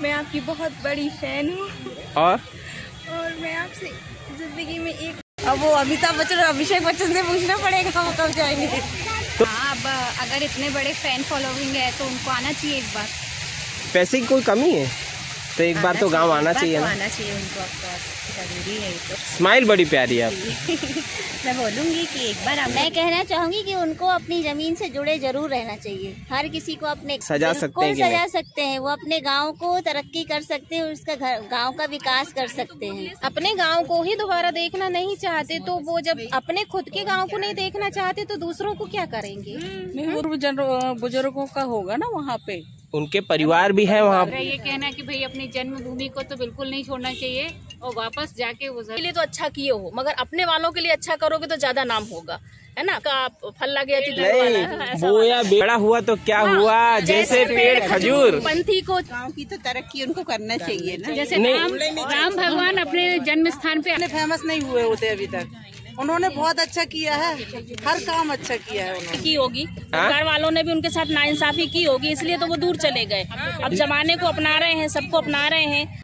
मैं आपकी बहुत बड़ी फैन हूँ और मैं आपसे जिंदगी में एक अब वो अमिताभ बच्चन और अभिषेक बच्चन से पूछना पड़ेगा वो कब जाएंगे। तो हाँ, अब अगर इतने बड़े फैन फॉलोइंग है तो उनको आना चाहिए एक बार। पैसे की कोई कमी है तो एक बार तो गांव आना चाहिए ना। आना चाहिए उनको, जरूरी है तो। स्माइल बड़ी प्यारी है आपकी। मैं बोलूँगी कि एक बार मैं कहना चाहूँगी कि उनको अपनी जमीन से जुड़े जरूर रहना चाहिए। हर किसी को अपने सजा सकते हैं, सजा सकते हैं। वो अपने गांव को तरक्की कर सकते हैं, उसका गांव का विकास कर सकते हैं। अपने गांव को ही दोबारा देखना नहीं चाहते तो वो जब अपने खुद के गांव को नहीं देखना चाहते तो दूसरों को क्या करेंगे। पूर्व बुजुर्गों का होगा ना वहाँ पे, उनके परिवार भी है वहाँ। ये कहना है कि भाई अपनी जन्मभूमि को तो बिल्कुल नहीं छोड़ना चाहिए और वापस जाके वो के लिए तो अच्छा किए हो, मगर अपने वालों के लिए अच्छा करोगे तो ज्यादा नाम होगा, है ना। का फल लगे नहीं बोया बड़ा हुआ तो क्या हुआ, जैसे पेड़ खजूर। पंथी को गांव की तो तरक्की उनको करना चाहिए ना। जैसे राम भगवान अपने जन्म स्थान पे फेमस नहीं हुए होते अभी तक, उन्होंने बहुत अच्छा किया है, हर काम अच्छा किया है उन्होंने। की होगी, घर वालों ने भी उनके साथ नाइंसाफी की होगी, इसलिए तो वो दूर चले गए। अब जमाने को अपना रहे हैं, सबको अपना रहे हैं।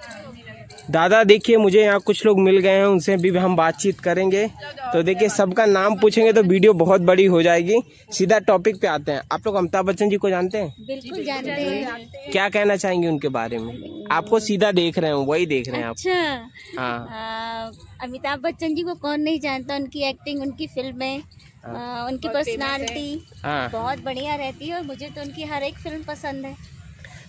दादा देखिए मुझे यहाँ कुछ लोग मिल गए हैं, उनसे भी हम बातचीत करेंगे। तो देखिए सबका नाम पूछेंगे तो वीडियो बहुत बड़ी हो जाएगी। सीधा टॉपिक पे आते हैं। आप लोग अमिताभ बच्चन जी को जानते हैं? बिल्कुल जानते हैं। क्या कहना चाहेंगे उनके बारे में? आपको सीधा देख रहे हैं, वही देख रहे हैं आप। अच्छा हाँ, अमिताभ बच्चन जी को कौन नहीं जानता। उनकी एक्टिंग, उनकी फिल्में, उनकी पर्सनालिटी बहुत बढ़िया रहती है और मुझे तो उनकी हर एक फिल्म पसंद है।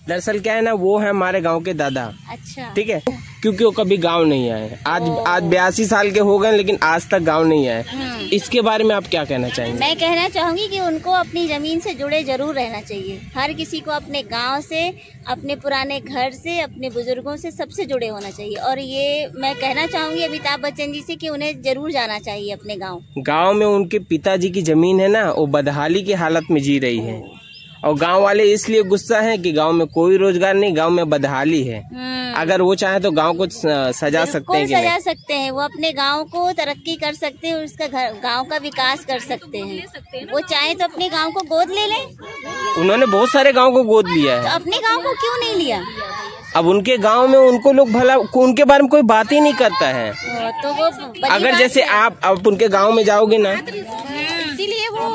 दरअसल क्या है ना, वो है हमारे गांव के दादा। अच्छा, ठीक है, क्योंकि वो कभी गांव नहीं आए। आज 82 साल के हो गए लेकिन आज तक गांव नहीं आए। इसके बारे में आप क्या कहना चाहेंगे? मैं कहना चाहूंगी कि उनको अपनी जमीन से जुड़े जरूर रहना चाहिए। हर किसी को अपने गांव से, अपने पुराने घर से, अपने बुजुर्गों से, सबसे जुड़े होना चाहिए। और ये मैं कहना चाहूंगी अमिताभ बच्चन जी से कि उन्हें जरूर जाना चाहिए अपने गाँव। गाँव में उनके पिताजी की जमीन है ना, वो बदहाली की हालत में जी रही है और गांव वाले इसलिए गुस्सा हैं कि गांव में कोई रोजगार नहीं, गांव में बदहाली है। अगर वो चाहे तो गांव को सजा सकते हैं, सजा सकते हैं। वो अपने गांव को तरक्की कर सकते हैं, उसका गांव का विकास कर सकते हैं। वो चाहे तो अपने गांव को गोद ले लें। उन्होंने बहुत सारे गांव को गोद लिया है, तो अपने गांव को क्यों नहीं लिया? अब उनके गांव में उनको लोग भला उनके बारे में कोई बात ही नहीं करता है। तो वो अगर जैसे आप उनके गांव में जाओगे ना, इसीलिए वो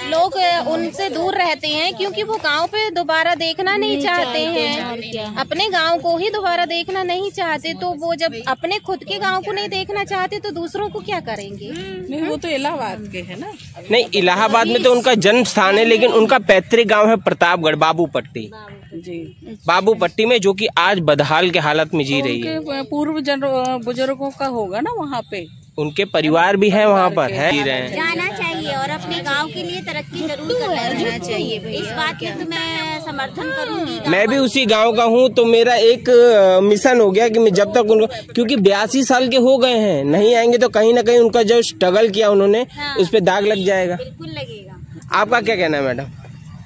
लोग उनसे दूर रहते हैं, क्योंकि वो गांव पे दोबारा देखना नहीं चाहते हैं। अपने गांव को ही दोबारा देखना नहीं चाहते तो वो जब अपने खुद के गांव को नहीं देखना चाहते तो दूसरों को क्या करेंगे। नहीं, वो तो इलाहाबाद के है ना। नहीं, इलाहाबाद में तो उनका जन्म स्थान है, लेकिन उनका पैतृक गाँव है प्रतापगढ़, बाबूपट्टी जी, बाबूपट्टी में, जो कि आज बदहाल के हालत में जी रही है। पूर्व बुजुर्गों का होगा ना वहाँ पे, उनके परिवार भी है वहाँ पर है। जाना चाहिए और अपने गांव के लिए तरक्की जरूर करना चाहिए। इस बात में तो मैं समर्थन करूंगी। मैं भी उसी गांव का हूँ, तो मेरा एक मिशन हो गया कि मैं जब तक उनको, क्योंकि 82 साल के हो गए हैं, नहीं आएंगे तो कहीं ना कहीं उनका जो स्ट्रगल किया उन्होंने, उस पर दाग लग जाएगा। बिल्कुल लगेगा। आपका क्या कहना है मैडम?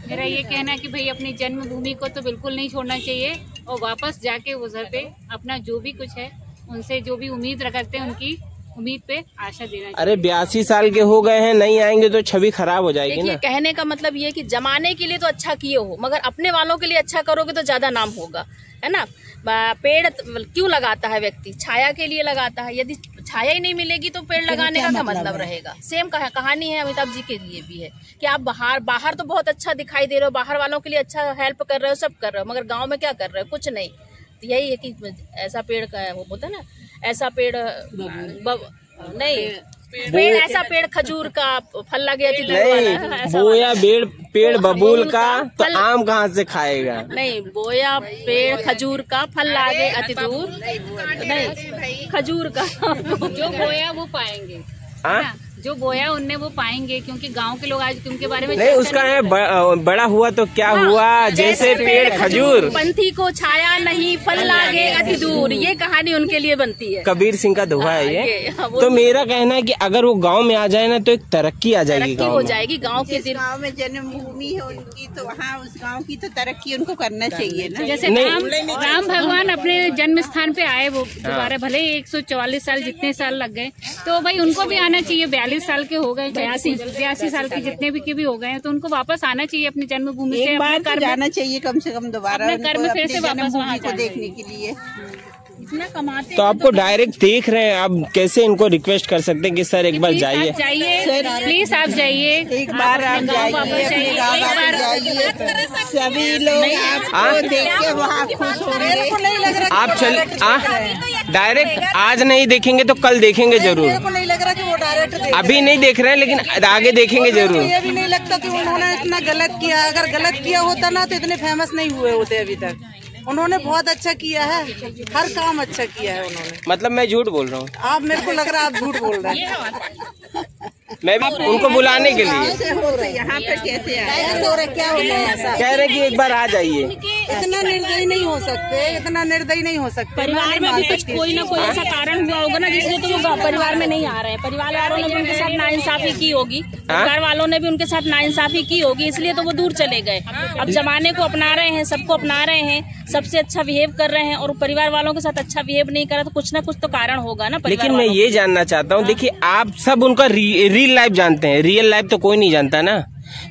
मेरा ये कहना है कि भाई अपनी जन्मभूमि को तो बिल्कुल नहीं छोड़ना चाहिए और वापस जाके उधर पे अपना जो भी कुछ है, उनसे जो भी उम्मीद रखते हैं उनकी उम्मीद पे आशा देना चाहिए। अरे 82 साल के हो गए हैं, नहीं आएंगे तो छवि खराब हो जाएगी ना। कहने का मतलब ये कि जमाने के लिए तो अच्छा किए हो, मगर अपने वालों के लिए अच्छा करोगे तो ज्यादा नाम होगा, है ना। पेड़ क्यों लगाता है व्यक्ति? छाया के लिए लगाता है। यदि छाया ही नहीं मिलेगी तो पेड़ लगाने का क्या मतलब रहेगा? सेम कहानी है अमिताभ जी के लिए भी है कि आप बाहर तो बहुत अच्छा दिखाई दे रहे हो, बाहर वालों के लिए अच्छा हेल्प कर रहे हो, सब कर रहे हो, मगर गाँव में क्या कर रहे हो? कुछ नहीं। तो यही है कि ऐसा पेड़ का वो बोलते हैं ना, ऐसा पेड़ नहीं, पेड़ ऐसा पेड़ खजूर का फल लगे नहीं, बोया पेड़ बबूल का तो आम कहाँ से खाएगा? नहीं, बोया पेड़ खजूर का फल लागे अति दूर, नहीं खजूर का जो बोया वो पाएंगे, जो बोया उनने वो पाएंगे, क्योंकि गांव के लोग आज उनके बारे में नहीं, उसका है बड़ा हुआ तो क्या हुआ, जैसे पेड़ खजूर। पंथी को छाया नहीं, फल लागे अति दूर, ये कहानी उनके लिए बनती है। कबीर सिंह का दोहा है ये। तो मेरा कहना है कि अगर वो गांव में आ जाए ना तो एक तरक्की आ जाएगी, गांव हो जाएगी। गांव के गांव में जन्मभूमि है उनकी, तो वहाँ उस गांव की तो तरक्की उनको करना चाहिए ना। जैसे राम भगवान अपने जन्म स्थान पे आए, वो दोबारा भले 144 साल जितने साल लग गए, तो भाई उनको भी आना चाहिए। 40 साल के हो गए, 82 साल के जितने भी हो गए हैं, तो उनको वापस आना चाहिए अपनी जन्मभूमि से, एक बार जाना चाहिए कम से कम दोबारा अपने कर्म फिर से वापस वहाँ को देखने के लिए। इतना कमाते तो आपको डायरेक्ट देख रहे हैं, आप कैसे इनको रिक्वेस्ट कर सकते हैं कि सर एक बार जाइए, प्लीज आप जाइए, एक बार आप जाइए, अपने गाँव जाइए, सभी लोग आपको देख के वहाँ खुश होंगे। आप चल डायरेक्ट आज नहीं देखेंगे तो कल देखेंगे जरूर। मेरे को नहीं लग रहा कि वो डायरेक्ट अभी नहीं देख रहे हैं, लेकिन आगे देखेंगे जरूर। ये भी नहीं लगता कि उन्होंने इतना गलत किया। अगर गलत किया होता ना तो इतने फेमस नहीं हुए होते अभी तक। उन्होंने बहुत अच्छा किया है, हर काम अच्छा किया है उन्होंने। मतलब मैं झूठ बोल रहा हूँ? आप मेरे को लग रहा है आप झूठ बोल रहे हैं। मैं भी उनको बुलाने के लिए यहाँ पे कैसे आए, क्या हो रहा है ऐसा? कह रहे कि एक बार आ जाइए। इतना निर्दयी नहीं हो सकते, इतना निर्दयी नहीं हो सकते। परिवार में भी कुछ कोई ना कोई ऐसा कारण हुआ होगा ना जिससे तो वो परिवार में नहीं आ रहे हैं। परिवार वालों ने भी उनके साथ नाइंसाफी की होगी, परिवार वालों ने भी उनके साथ नाइंसाफी की होगी, इसलिए तो वो दूर चले गए। अब जमाने को अपना रहे हैं, सबको अपना रहे हैं, सबसे अच्छा बिहेव कर रहे हैं, और परिवार वालों के साथ अच्छा बिहेव नहीं करा तो कुछ ना कुछ तो कारण होगा ना। लेकिन मैं ये जानना चाहता हूँ, देखिए आप सब उनका रियल लाइफ जानते हैं, रियल लाइफ तो कोई नहीं जानता ना,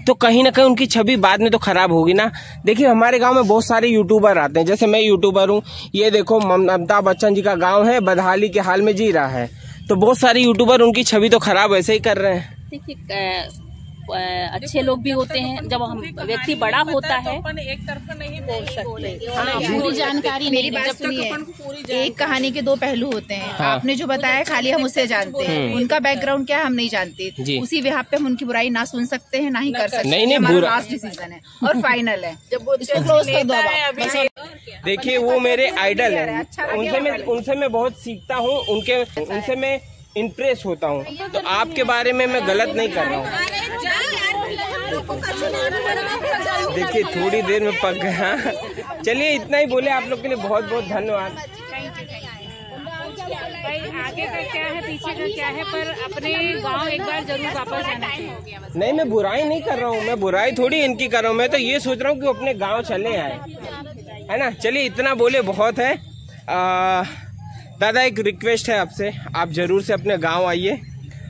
तो कहीं ना कहीं उनकी छवि बाद में तो खराब होगी ना। देखिए हमारे गांव में बहुत सारे यूट्यूबर आते हैं, जैसे मैं यूट्यूबर हूँ, ये देखो अमिताभ बच्चन जी का गांव है, बदहाली के हाल में जी रहा है, तो बहुत सारे यूट्यूबर उनकी छवि तो खराब वैसे ही कर रहे हैं। देखिए अच्छे लोग भी होते हैं, जब हम व्यक्ति बड़ा होता है एक तरफ नहीं बोल सकते। पूरी जानकारी मेरी बात सुनिए, एक कहानी के दो पहलू होते हैं। हाँ। आपने जो बताया खाली हम उससे जानते हैं, उनका बैकग्राउंड क्या हम नहीं जानते। उसी बिहाफ पे हम उनकी बुराई ना सुन सकते हैं, ना ही कर सकते हैं। हमारा लास्ट डिसीजन है और फाइनल है, इसको क्लोज कर दो आप। देखिए वो मेरे आइडल हैं, उनसे मैं बहुत सीखता हूँ, उनसे मैं इम्प्रेस होता हूँ, तो आपके बारे में मैं गलत नहीं कर रहा हूँ। देखिए थोड़ी देर में पक गया। चलिए इतना ही बोले, आप लोग के लिए बहुत बहुत धन्यवाद। आगे का क्या है पीछे का क्या है, पर अपने गांव एक बार जरूर वापस जाना चाहिए। नहीं मैं बुराई नहीं कर रहा हूँ, मैं बुराई थोड़ी इनकी कर रहा हूँ, मैं तो ये सोच रहा हूँ कि वो अपने गाँव चले आए, है ना। चलिए इतना बोले बहुत है। दादा एक रिक्वेस्ट है आपसे, आप जरूर से अपने गांव आइए,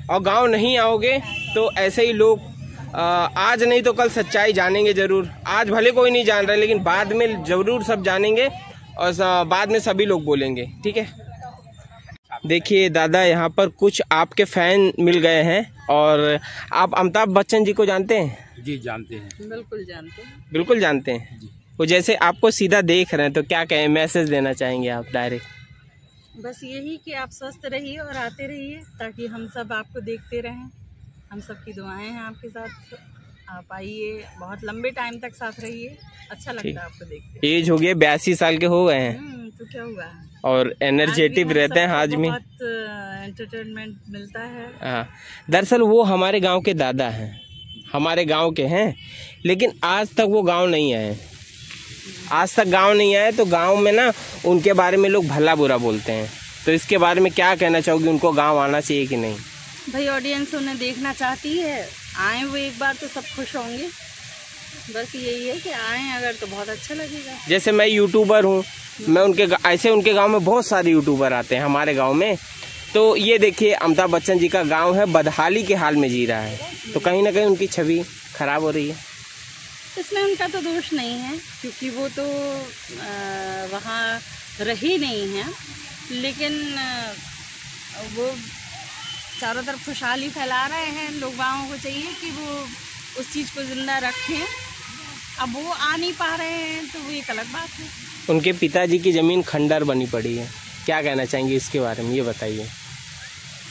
और गांव नहीं आओगे तो ऐसे ही लोग आज नहीं तो कल सच्चाई जानेंगे जरूर। आज भले कोई नहीं जान रहा है, लेकिन बाद में जरूर सब जानेंगे, और बाद में सभी लोग बोलेंगे, ठीक है। देखिए दादा यहाँ पर कुछ आपके फैन मिल गए हैं, और आप अमिताभ बच्चन जी को जानते हैं? जी जानते हैं, बिल्कुल जानते हैं। बिल्कुल जानते हैं। वो जैसे आपको सीधा देख रहे हैं, तो क्या कहें, मैसेज देना चाहेंगे आप डायरेक्ट? बस यही कि आप स्वस्थ रहिए और आते रहिए, ताकि हम सब आपको देखते रहें। हम सब की दुआएं हैं आपके साथ, आप आइए, बहुत लंबे टाइम तक साथ रहिए, अच्छा लगता है आपको देख के। एज हो गई, 82 साल के हो गए हैं, तो क्या हुआ, और एनर्जेटिक रहते हैं आज में, बहुत एंटरटेनमेंट मिलता है। हाँ, दरअसल वो हमारे गांव के दादा हैं, हमारे गांव के हैं, लेकिन आज तक वो गांव नहीं आए, आज तक गांव नहीं आए, तो गांव में ना उनके बारे में लोग भला बुरा बोलते हैं। तो इसके बारे में क्या कहना चाहोगी, उनको गांव आना चाहिए कि नहीं? भाई ऑडियंस उन्हें देखना चाहती है, आए वो एक बार तो सब खुश होंगे। बस यही है कि आए अगर तो बहुत अच्छा लगेगा। जैसे मैं यूट्यूबर हूँ, मैं उनके गांव में बहुत सारे यूट्यूबर आते हैं हमारे गांव में, तो ये देखिए अमिताभ बच्चन जी का गांव है, बदहाली के हाल में जी रहा है, तो कहीं ना कहीं उनकी छवि खराब हो रही है। इसमें उनका तो दोष नहीं है, क्योंकि वो तो वहाँ रही नहीं है, लेकिन वो चारों तरफ खुशहाली फैला रहे हैं। लोगों को चाहिए कि वो उस चीज़ को जिंदा रखें। अब वो आ नहीं पा रहे हैं तो वो एक अलग बात है। उनके पिताजी की ज़मीन खंडर बनी पड़ी है, क्या कहना चाहेंगे इसके बारे में, ये बताइए।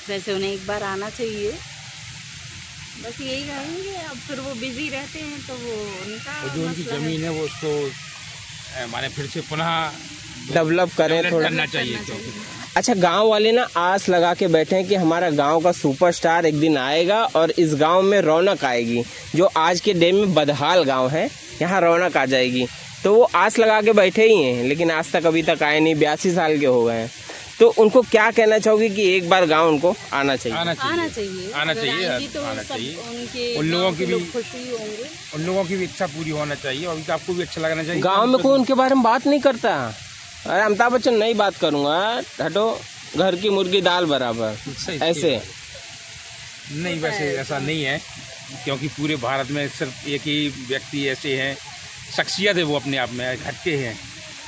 वैसे उन्हें एक बार आना चाहिए, बस यही कहेंगे। अब फिर वो बिजी रहते हैं तो वो उनका जो उनकी ज़मीन है वो उसको माने फिर से पुनः डेवलप करें, थोड़ा करना चाहिए। अच्छा, गांव वाले ना आस लगा के बैठे हैं कि हमारा गांव का सुपरस्टार एक दिन आएगा और इस गांव में रौनक आएगी। जो आज के डे में बदहाल गांव है, यहाँ रौनक आ जाएगी, तो वो आस लगा के बैठे ही हैं, लेकिन आज तक अभी तक आए नहीं, 82 साल के हो गए हैं। तो उनको क्या कहना चाहोगे कि एक बार गांव उनको आना चाहिए? आना चाहिए। उन लोगों की भी खुशी होंगे, उन लोगों की भी इच्छा पूरी होना चाहिए, और आपको भी अच्छा लगना चाहिए। गांव में कोई उनके बारे में बात नहीं करता। अरे अमिताभ बच्चन नहीं बात करूंगा, हटो, घर की मुर्गी दाल बराबर, ऐसे। नहीं, वैसे ऐसा नहीं है, क्योंकि पूरे भारत में सिर्फ एक ही व्यक्ति ऐसे हैं, शख्सियत है वो अपने आप में हटके हैं,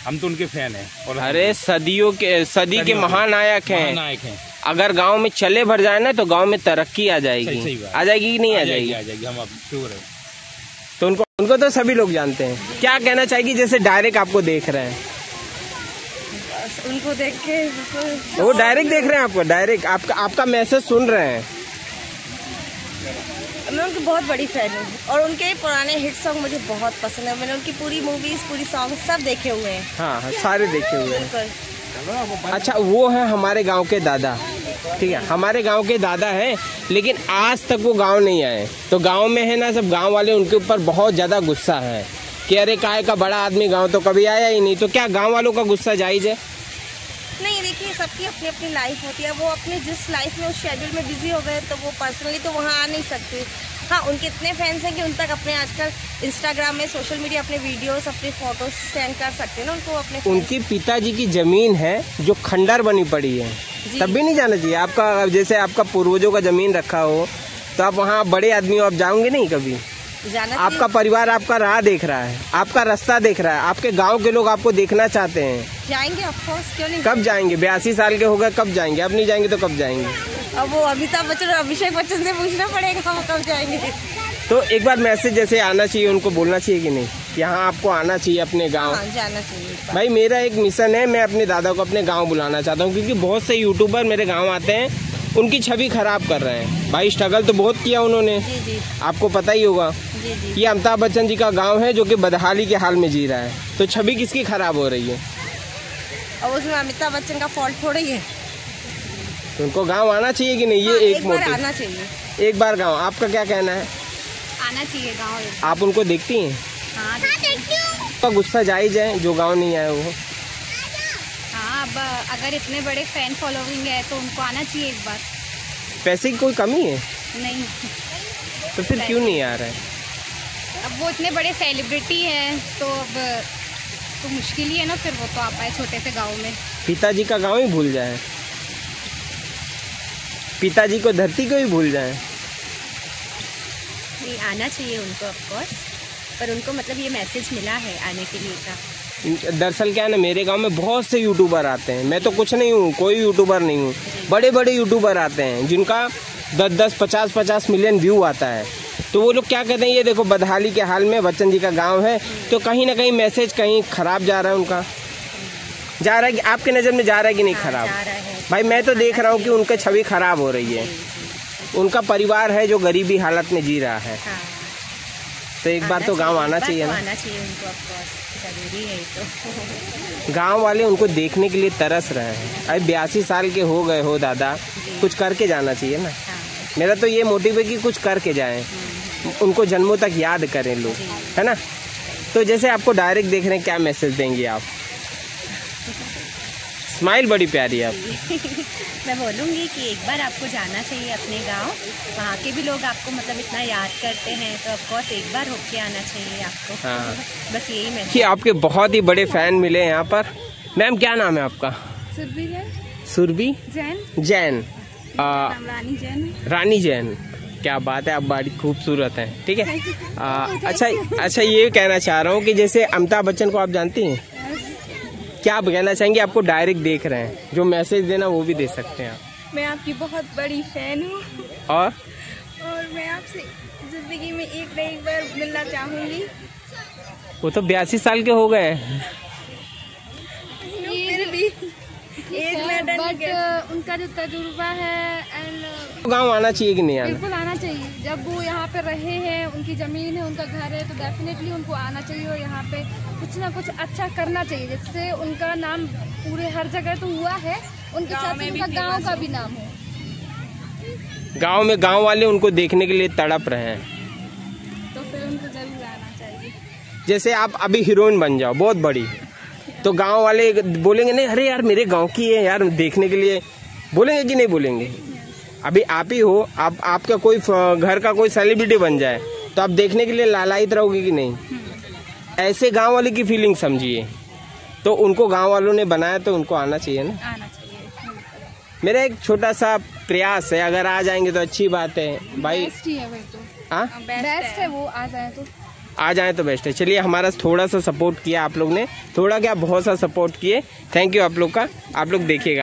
हम तो उनके फैन हैं। और अरे सदी के महानायक हैं। अगर गांव में चले भर जाए ना तो गांव में तरक्की आ जाएगी। सही आ जाएगी कि नहीं आ जाएगी? आ जाएगी, हम अब श्योर है। तो उनको तो सभी लोग जानते हैं। क्या कहना चाहेगी जैसे डायरेक्ट आपको देख रहे हैं? उनको देख के वो डायरेक्ट देख रहे हैं आपको, डायरेक्ट आपका मैसेज सुन रहे हैं। मैं उनकी बहुत बड़ी फैन हूँ और उनके पुराने हिट सॉन्ग मुझे बहुत पसंद है। मैंने उनकी पूरी मूवीज, पूरी सॉन्ग सब देखे हुए हैं। हाँ, सारे देखे हुए हैं। अच्छा, वो है हमारे गांव के दादा, ठीक है, हमारे गांव के दादा हैं, लेकिन आज तक वो गांव नहीं आए। तो गांव में है ना, सब गांव वाले उनके ऊपर बहुत ज्यादा गुस्सा है कि अरे काय का बड़ा आदमी गांव तो कभी आया ही नहीं। तो क्या गांव वालों का गुस्सा जायज है? नहीं, देखिए सबकी अपनी अपनी लाइफ होती है। वो अपने जिस लाइफ में उस शेड्यूल में बिजी हो गए तो वो पर्सनली तो वहाँ आ नहीं सकते। हाँ, उनके इतने फैंस हैं कि उन तक अपने आजकल इंस्टाग्राम में, सोशल मीडिया अपने वीडियोस, अपने फोटोज सेंड कर सकते हैं ना उनको अपने। उनकी पिताजी की जमीन है जो खंडर बनी पड़ी है, तब भी नहीं जाना चाहिए। आपका जैसे आपका पूर्वजों का जमीन रखा हो तो आप वहाँ बड़े आदमी हो, आप जाओगे नहीं कभी? आपका परिवार आपका राह देख रहा है, आपका रास्ता देख रहा है, आपके गांव के लोग आपको देखना चाहते हैं। जाएंगे ऑफ कोर्स, क्यों नहीं? कब जाएंगे? 82 साल के हो गए, कब जाएंगे? अब नहीं जाएंगे तो कब जाएंगे? अब वो अमिताभ बच्चन और अभिषेक बच्चन से पूछना पड़ेगा वो कब जाएंगे। तो एक बार मैसेज जैसे आना चाहिए, उनको बोलना चाहिए कि नहीं, यहाँ आपको आना चाहिए अपने गाँव। हाँ, जाना चाहिए। भाई मेरा एक मिशन है, मैं अपने दादा को अपने गाँव बुलाना चाहता हूँ, क्योंकि बहुत से यूट्यूबर मेरे गाँव आते हैं, उनकी छवि खराब कर रहे हैं। भाई स्ट्रगल तो बहुत किया उन्होंने, जी। आपको पता ही होगा। जी। ये अमिताभ बच्चन जी का गांव है जो कि बदहाली के हाल में जी रहा है, तो छवि किसकी खराब हो रही है? और उसमें अमिताभ बच्चन का फॉल्ट थोड़ी है। तो उनको गांव आना चाहिए कि नहीं? ये एक मोटिव, आना चाहिए एक बार गांव। आपका क्या कहना है? आना चाहिए गाँव। आप उनको देखती हैं? हाँ, देखती हूँ। आपका गुस्सा जायज है जो गाँव नहीं आए वो? हाँ, अब अगर इतने बड़े फैन फॉलोइंग है तो उनको आना चाहिए एक बार। पैसे की कोई कमी है? नहीं। तो फिर क्यों नहीं आ रहा है? अब वो इतने बड़े सेलिब्रिटी हैं तो अब तो मुश्किल ही है ना, फिर वो तो आ पाए छोटे से गांव में। पिताजी का गांव ही भूल जाए, पिताजी को धरती को ही भूल जाए। नहीं, आना चाहिए उनको ऑफ कोर्स, पर उनको मतलब ये मैसेज मिला है आने के लिए का। दरअसल क्या है ना, मेरे गांव में बहुत से यूट्यूबर आते हैं, मैं तो कुछ नहीं हूँ, कोई यूट्यूबर नहीं हूँ, बड़े बड़े यूट्यूबर आते हैं जिनका 10-10, 50-50 मिलियन व्यू आता है। तो वो लोग क्या कहते हैं, ये देखो बदहाली के हाल में बच्चन जी का गांव है, तो कहीं ना कहीं मैसेज कहीं खराब जा रहा है उनका। जा रहा है कि आपके नज़र में जा रहा है कि नहीं खराब? भाई मैं तो देख रहा हूँ कि उनकी छवि खराब हो रही है। उनका परिवार है जो गरीबी हालत में जी रहा है। तो एक बार तो गांव आना चाहिए ना। आना चाहिए उनको ऑफ कोर्स, जरूरी है तो। गांव वाले उनको देखने के लिए तरस रहे हैं। अभी 82 साल के हो गए हो दादा, कुछ करके जाना चाहिए ना। मेरा तो ये मोटिव है कि कुछ करके जाएं, उनको जन्मों तक याद करें लोग, है ना। तो जैसे आपको डायरेक्ट देख रहे हैं, क्या मैसेज देंगे आप? स्माइल बड़ी प्यारी है आपकी। मैं बोलूँगी कि एक बार आपको जाना चाहिए अपने गांव, वहाँ के भी लोग आपको मतलब इतना याद करते हैं, तो ऑफ कोर्स एक बार होके आना चाहिए आपको। हाँ। बस यही मैं कि आपके बहुत ही बड़े फैन मिले यहाँ पर। मैम क्या नाम है आपका? सुरभि जैन। रानी जैन। रानी जैन, क्या बात है, आप बड़ी खूबसूरत हैं। ठीक है। अच्छा ये कहना चाह रहा हूँ कि जैसे अमिताभ बच्चन को आप जानती हैं, क्या आप कहना चाहेंगे? आपको डायरेक्ट देख रहे हैं, जो मैसेज देना वो भी दे सकते हैं आप। मैं आपकी बहुत बड़ी फैन हूँ और मैं आपसे जिंदगी में एक न एक बार मिलना चाहूँगी। वो तो 82 साल के हो गए, फिर भी बट उनका जो तजुर्बा है एंड गाँव आना चाहिए कि नहीं आना? बिल्कुल आना चाहिए। जब वो यहाँ पे रहे हैं, उनकी ज़मीन है, उनका घर है, तो डेफिनेटली उनको आना चाहिए और यहाँ पे कुछ ना कुछ अच्छा करना चाहिए, जिससे उनका नाम पूरे हर जगह तो हुआ है, उनके साथ उनका गांव का भी नाम हो। गांव में गांव वाले उनको देखने के लिए तड़प रहे हैं, तो फिर उनको जरूर आना चाहिए। जैसे आप अभी हीरोइन बन जाओ बहुत बड़ी, तो गांव वाले बोलेंगे नहीं अरे यार मेरे गांव की है यार, देखने के लिए बोलेंगे कि नहीं बोलेंगे? अभी आप ही हो, आपका कोई घर का कोई सेलिब्रिटी बन जाए तो आप देखने के लिए लालायित रहोगे कि नहीं? ऐसे गांव वाले की फीलिंग समझिए। तो उनको गांव वालों ने बनाया तो उनको आना चाहिए ना। आना चाहिए। मेरा एक छोटा सा प्रयास है, अगर आ जाएंगे तो अच्छी बात है भाई। बेस्ट ही है भाई, तो हाँ बेस्ट है वो, आ जाए तो बेस्ट है। चलिए हमारा थोड़ा सा सपोर्ट किया आप लोग ने, थोड़ा क्या बहुत सा सपोर्ट किए, थैंक यू आप लोग का। आप लोग देखिएगा।